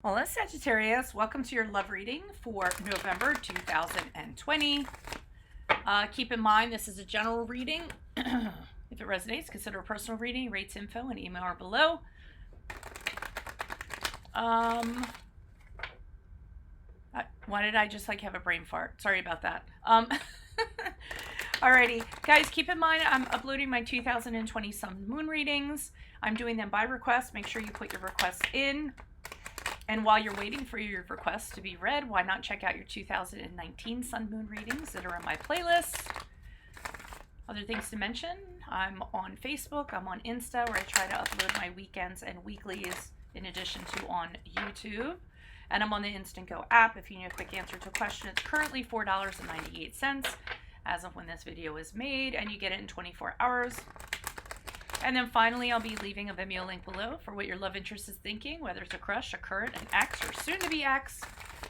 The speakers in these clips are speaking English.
Hola Sagittarius, welcome to your love reading for November 2020. Keep in mind this is a general reading. If it resonates, consider a personal reading. Rates, info, and email are below. Why did I just have a brain fart? Sorry about that. Alrighty, guys, keep in mind I'm uploading my 2020 Sun Moon readings. I'm doing them by request. Make sure you put your requests in. And while you're waiting for your requests to be read, why not check out your 2019 Sun Moon readings that are in my playlist. Other things to mention, I'm on Facebook, I'm on Insta, where I try to upload my weekends and weeklies in addition to on YouTube. And I'm on the Instant Go app. If you need a quick answer to a question, it's currently $4.98 as of when this video is made, and you get it in 24 hours. And then finally, I'll be leaving a Vimeo link below for what your love interest is thinking, whether it's a crush, a current, an ex, or soon-to-be ex,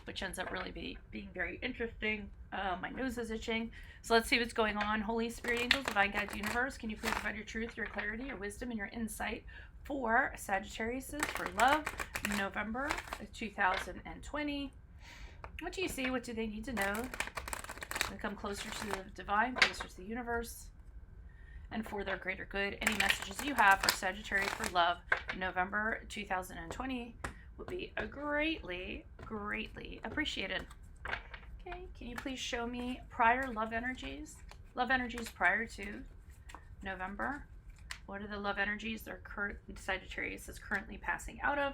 which ends up really being very interesting. My nose is itching. So let's see what's going on. Holy Spirit, angels, divine guides, universe, can you please provide your truth, your clarity, your wisdom, and your insight for Sagittarius for love, November 2020. What do you see? What do they need to know to come closer to the divine, closer to the universe, and for their greater good? Any messages you have for Sagittarius for love, November 2020 would be greatly appreciated. Okay, can you please show me prior love energies prior to November? What are the love energies that current Sagittarius is currently passing out of?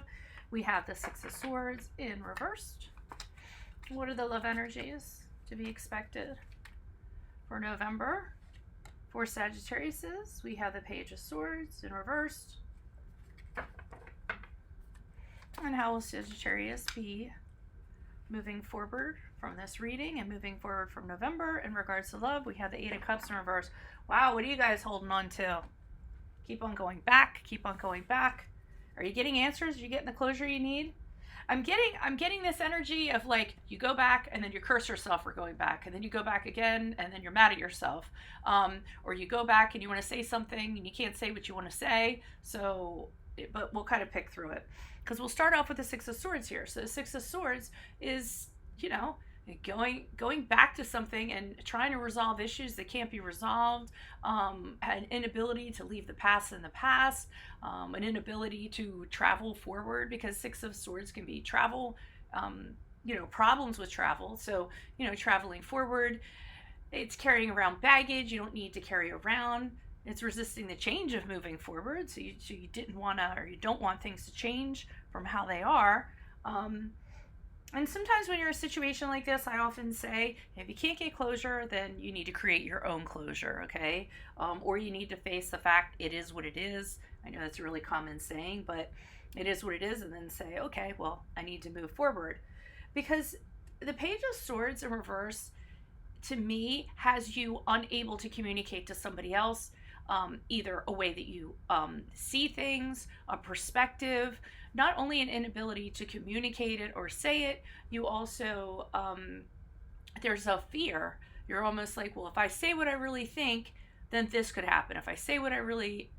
We have the Six of Swords in reversed. What are the love energies to be expected for November? For Sagittarius, we have the Page of Swords in reversed. And how will Sagittarius be moving forward from this reading and moving forward from November in regards to love? We have the Eight of Cups in reverse. Wow, what are you guys holding on to? Keep on going back. Keep on going back. Are you getting answers? Are you getting the closure you need? I'm getting this energy of you go back and then you curse yourself for going back, and then you go back again and then you're mad at yourself, or you go back and you want to say something and you can't say what you want to say. But we'll kind of pick through it, because we'll start off with the Six of Swords here. So the Six of Swords is going back to something and trying to resolve issues that can't be resolved, an inability to leave the past in the past, an inability to travel forward, because Six of Swords can be travel, problems with travel. So, traveling forward, it's carrying around baggage you don't need to carry around. It's resisting the change of moving forward. So you didn't want to, or you don't want things to change from how they are. And sometimes when you're in a situation like this, I often say, if you can't get closure, then you need to create your own closure, okay? Or you need to face the fact it is what it is. I know that's a really common saying, but it is what it is, and then say, okay, well, I need to move forward. Because the Page of Swords in reverse, to me, has you unable to communicate to somebody else, either a way that you see things, a perspective, not only an inability to communicate it or say it, you also, there's a fear. You're almost like, well, if I say what I really think, then this could happen. If I say what I really,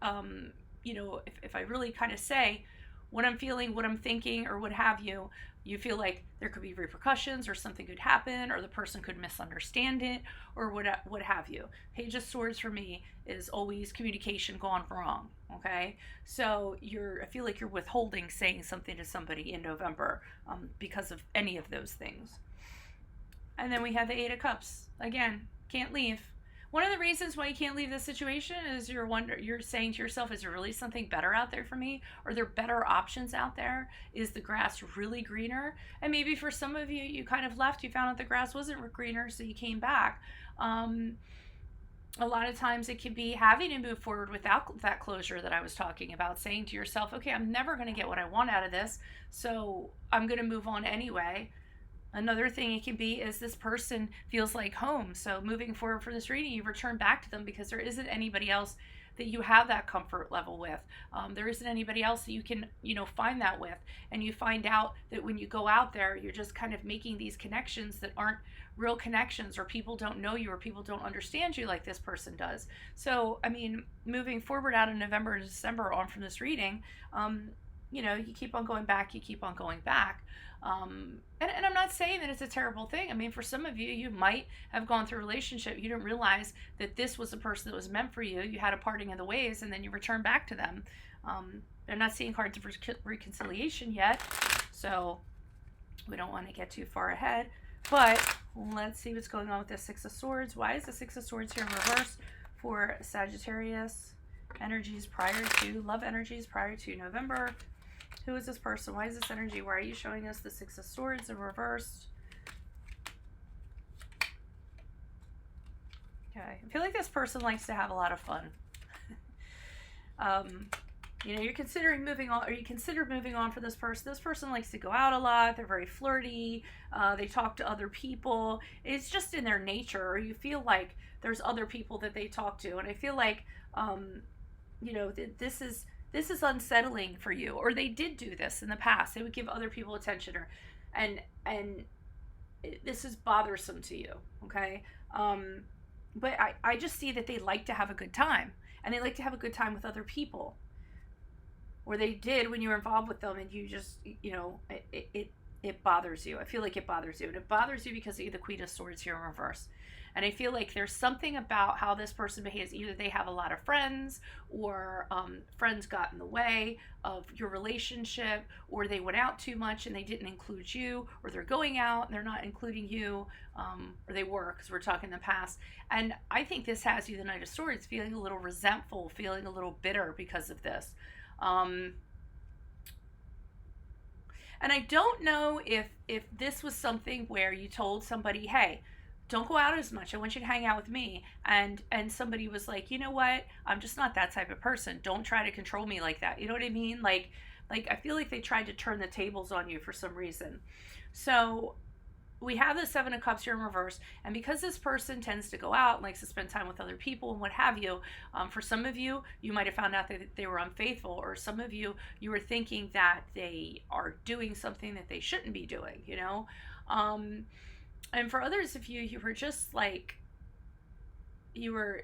if I really kind of say what I'm feeling, what I'm thinking, or what have you, you feel like there could be repercussions, or something could happen, or the person could misunderstand it, or what have you. Page of Swords for me is always communication gone wrong, okay? So I feel like you're withholding saying something to somebody in November because of any of those things. And then we have the Eight of Cups. Again, can't leave. One of the reasons why you can't leave this situation is you're saying to yourself, is there really something better out there for me? Are there better options out there? Is the grass really greener? And maybe for some of you, you kind of left, you found out the grass wasn't greener, so you came back. A lot of times it can be having to move forward without that closure that I was talking about, saying to yourself, okay, I'm never going to get what I want out of this, so I'm going to move on anyway. Another thing it can be is this person feels like home. So moving forward for this reading, you return back to them because there isn't anybody else that you have that comfort level with. There isn't anybody else that you can, find that with. And you find out that when you go out there, you're just kind of making these connections that aren't real connections, or people don't know you, or people don't understand you like this person does. So, moving forward out of November and December on from this reading, you know, you keep on going back, you keep on going back. And I'm not saying that it's a terrible thing. I mean, for some of you, you might have gone through a relationship. You didn't realize that this was the person that was meant for you. You had a parting of the ways, and then you return back to them. They're not seeing cards of reconciliation yet, so we don't want to get too far ahead. But let's see what's going on with the Six of Swords. Why is the Six of Swords here in reverse for Sagittarius? Energies prior to, love energies prior to November. Who is this person? Why is this energy? Why are you showing us the Six of Swords in reverse? Okay. I feel like this person likes to have a lot of fun. You know, you're considering moving on, or you consider moving on for this person. This person likes to go out a lot. They're very flirty. They talk to other people. It's just in their nature, or you feel like there's other people that they talk to. And I feel like, you know, this is unsettling for you, or they did do this in the past. They would give other people attention, or and this is bothersome to you, okay? But I just see that they like to have a good time, and they like to have a good time with other people, or they did when you were involved with them, and you just, you know, it bothers you. I feel like it bothers you, and it bothers you because of the Queen of Swords here in reverse. And I feel like there's something about how this person behaves. Either they have a lot of friends, or friends got in the way of your relationship, or they went out too much and they didn't include you, or they're going out and they're not including you, or they were, because we're talking in the past. And I think this has you, the Knight of Swords, feeling a little resentful, feeling a little bitter because of this. And I don't know if this was something where you told somebody, hey, don't go out as much. I want you to hang out with me. And somebody was like, you know what? I'm just not that type of person. Don't try to control me like that. You know what I mean? Like I feel like they tried to turn the tables on you for some reason. So we have the Seven of Cups here in reverse. And because this person tends to go out and likes to spend time with other people and what have you, for some of you, you might have found out that they were unfaithful, or some of you, you were thinking that they are doing something that they shouldn't be doing, you know? And for others of you, you were just like, you were,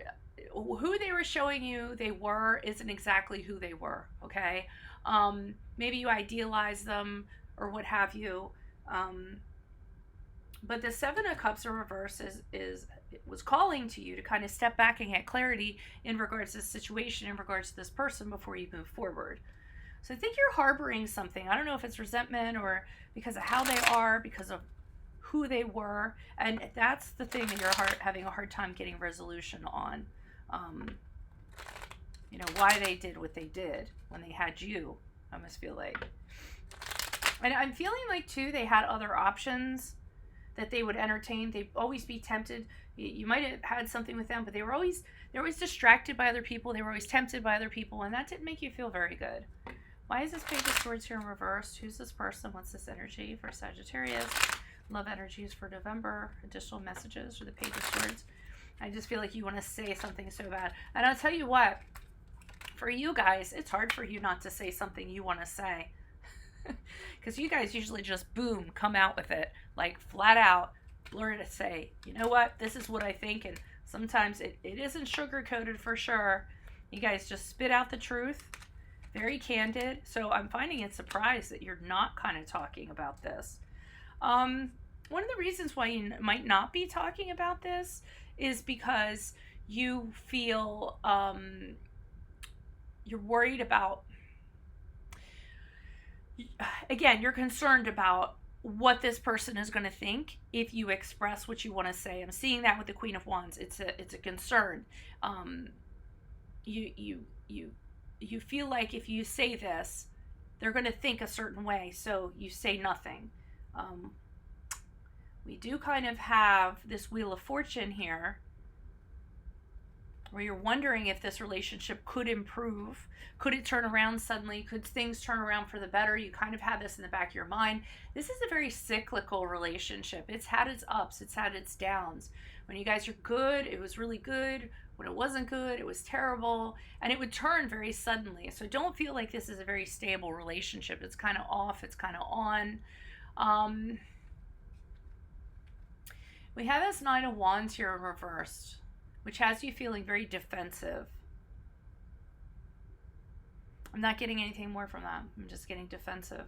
who they were showing you they were isn't exactly who they were, okay? Maybe you idealize them or what have you. But the Seven of Cups in reverse was calling to you to kind of step back and get clarity in regards to this situation, in regards to this person before you move forward. So I think you're harboring something. I don't know if it's resentment, or because of how they are, because of who they were, and that's the thing that you're having a hard time getting resolution on. You know, why they did what they did when they had you, I must feel like. And I'm feeling like, too, they had other options that they would entertain. They'd always be tempted. You might have had something with them, but they were always distracted by other people. They were always tempted by other people, and that didn't make you feel very good. Why is this Page of Swords here in reverse? Who's this person? What's this energy for Sagittarius? Love energies for November. Additional messages for the Page of Swords. I just feel like you want to say something so bad. And I'll tell you what, for you guys, it's hard for you not to say something you want to say. Because you guys usually just, boom, come out with it. Like, flat out, blurt it, say, you know what, this is what I think. And sometimes it isn't sugar-coated for sure. You guys just spit out the truth. Very candid. So I'm finding it surprised that you're not kind of talking about this. One of the reasons why you might not be talking about this is because you feel you're worried about, again, you're concerned about what this person is going to think if you express what you want to say. I'm seeing that with the Queen of Wands. It's a concern. You feel like if you say this, they're going to think a certain way, so you say nothing. We do kind of have this Wheel of Fortune here, where you're wondering if this relationship could improve. Could it turn around suddenly? Could things turn around for the better? You kind of have this in the back of your mind. This is a very cyclical relationship. It's had its ups, it's had its downs. When you guys are good, it was really good. When it wasn't good, it was terrible. And it would turn very suddenly. So don't feel like this is a very stable relationship. It's kind of off, it's kind of on. We have this Nine of Wands here in reverse, which has you feeling very defensive. I'm not getting anything more from that. I'm just getting defensive.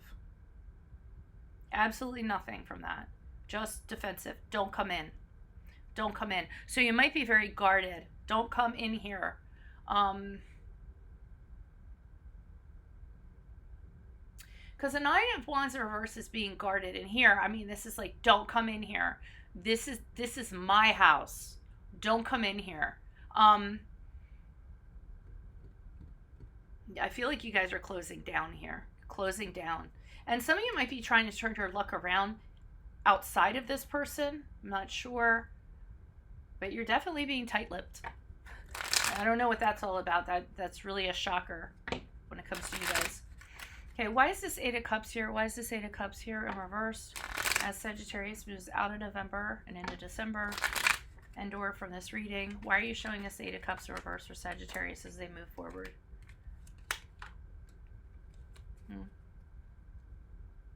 Absolutely nothing from that. Just defensive. Don't come in. Don't come in. So you might be very guarded. Don't come in here. Because the Nine of Wands in reverse is being guarded. And here, I mean, this is like, don't come in here. This is my house. Don't come in here. I feel like you guys are closing down here. Closing down. And some of you might be trying to turn your luck around outside of this person. I'm not sure. But you're definitely being tight-lipped. I don't know what that's all about. That's really a shocker when it comes to you guys. Okay, why is this Eight of Cups here? Why is this Eight of Cups here in reverse? As Sagittarius moves out of November and into December, and or from this reading, why are you showing us Eight of Cups in reverse for Sagittarius as they move forward?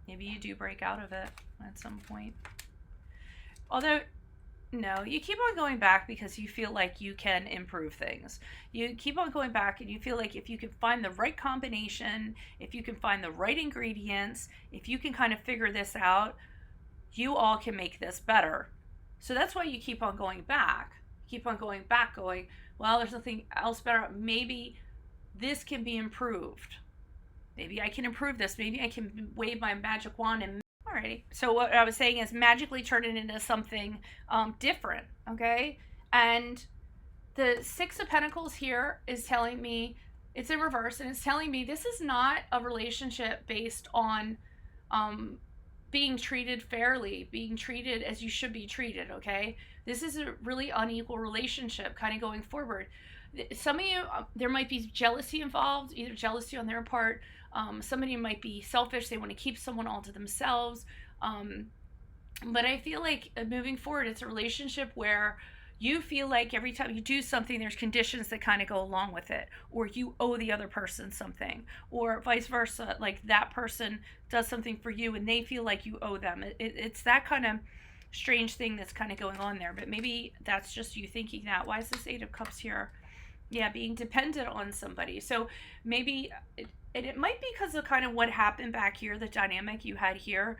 Maybe you do break out of it at some point. Although, no, you keep on going back because you feel like you can improve things. You keep on going back and you feel like if you can find the right combination, if you can find the right ingredients, if you can kind of figure this out, you all can make this better. So that's why you keep on going back. Keep on going back, going, well, there's nothing else better. Maybe this can be improved. Maybe I can improve this. Maybe I can wave my magic wand and... Alrighty. So what I was saying is magically turn it into something different, okay? And the Six of Pentacles here is telling me, it's in reverse, and it's telling me this is not a relationship based on being treated fairly, being treated as you should be treated, okay? This is a really unequal relationship kind of going forward. Some of you, there might be jealousy involved, either jealousy on their part. Somebody might be selfish. They want to keep someone all to themselves. But I feel like moving forward, it's a relationship where you feel like every time you do something, there's conditions that kind of go along with it, or you owe the other person something, or vice versa. Like that person does something for you and they feel like you owe them. It's that kind of strange thing that's kind of going on there. But maybe that's just you thinking that. Why is this Eight of Cups here? Yeah, being dependent on somebody. So maybe it might be because of kind of what happened back here, the dynamic you had here.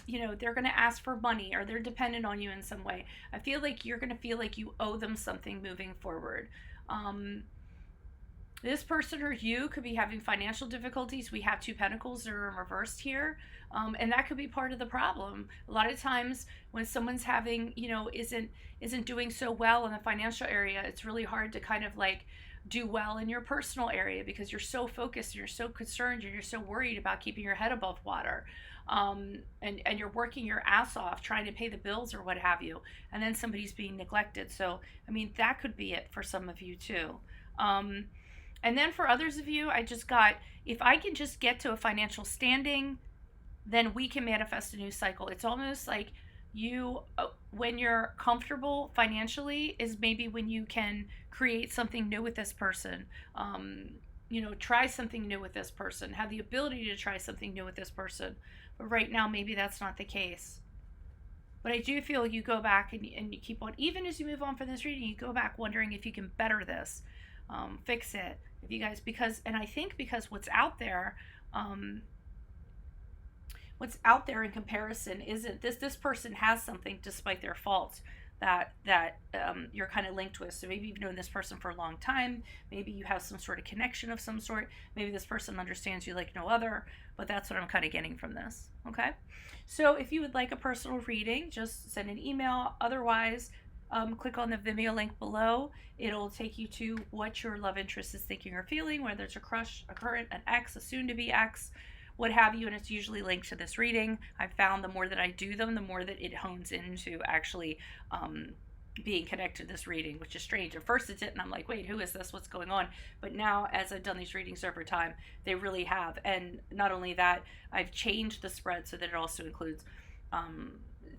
You know, they're going to ask for money or they're dependent on you in some way. I feel like you're going to feel like you owe them something moving forward. This person or you could be having financial difficulties. We have Two Pentacles that are reversed here. And that could be part of the problem. A lot of times when someone's having, you know, isn't doing so well in the financial area, it's really hard to kind of like do well in your personal area because you're so focused and you're so concerned and you're so worried about keeping your head above water. And you're working your ass off trying to pay the bills or what have you. And then somebody's being neglected. So, I mean, that could be it for some of you too. And then for others of you, I just got, if I can just get to a financial standing, then we can manifest a new cycle. It's almost like you, when you're comfortable financially is maybe when you can create something new with this person. You know, try something new with this person, have the ability to try something new with this person. But right now, maybe that's not the case. But I do feel you go back and you keep on, even as you move on from this reading, you go back wondering if you can better this, fix it. If you guys, because, and I think because what's out there in comparison isn't this person has something despite their faults that you're kind of linked with. So maybe you've known this person for a long time. Maybe you have some sort of connection of some sort. Maybe this person understands you like no other, but that's what I'm kind of getting from this. Okay. So if you would like a personal reading, just send an email. Otherwise, click on the Vimeo link below. It'll take you to what your love interest is thinking or feeling, whether it's a crush, a current, an ex, a soon-to-be ex, what have you, and it's usually linked to this reading. I've found the more that I do them, the more that it hones into actually being connected to this reading, which is strange. At first it didn't. I'm like, wait, who is this? What's going on? But now, as I've done these readings over time, they really have. And not only that, I've changed the spread so that it also includes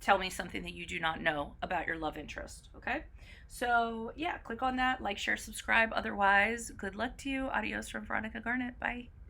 tell me something that you do not know about your love interest. Okay, so yeah, click on that, like, share, subscribe. Otherwise, good luck to you. Adios from Veronica Garnet. Bye.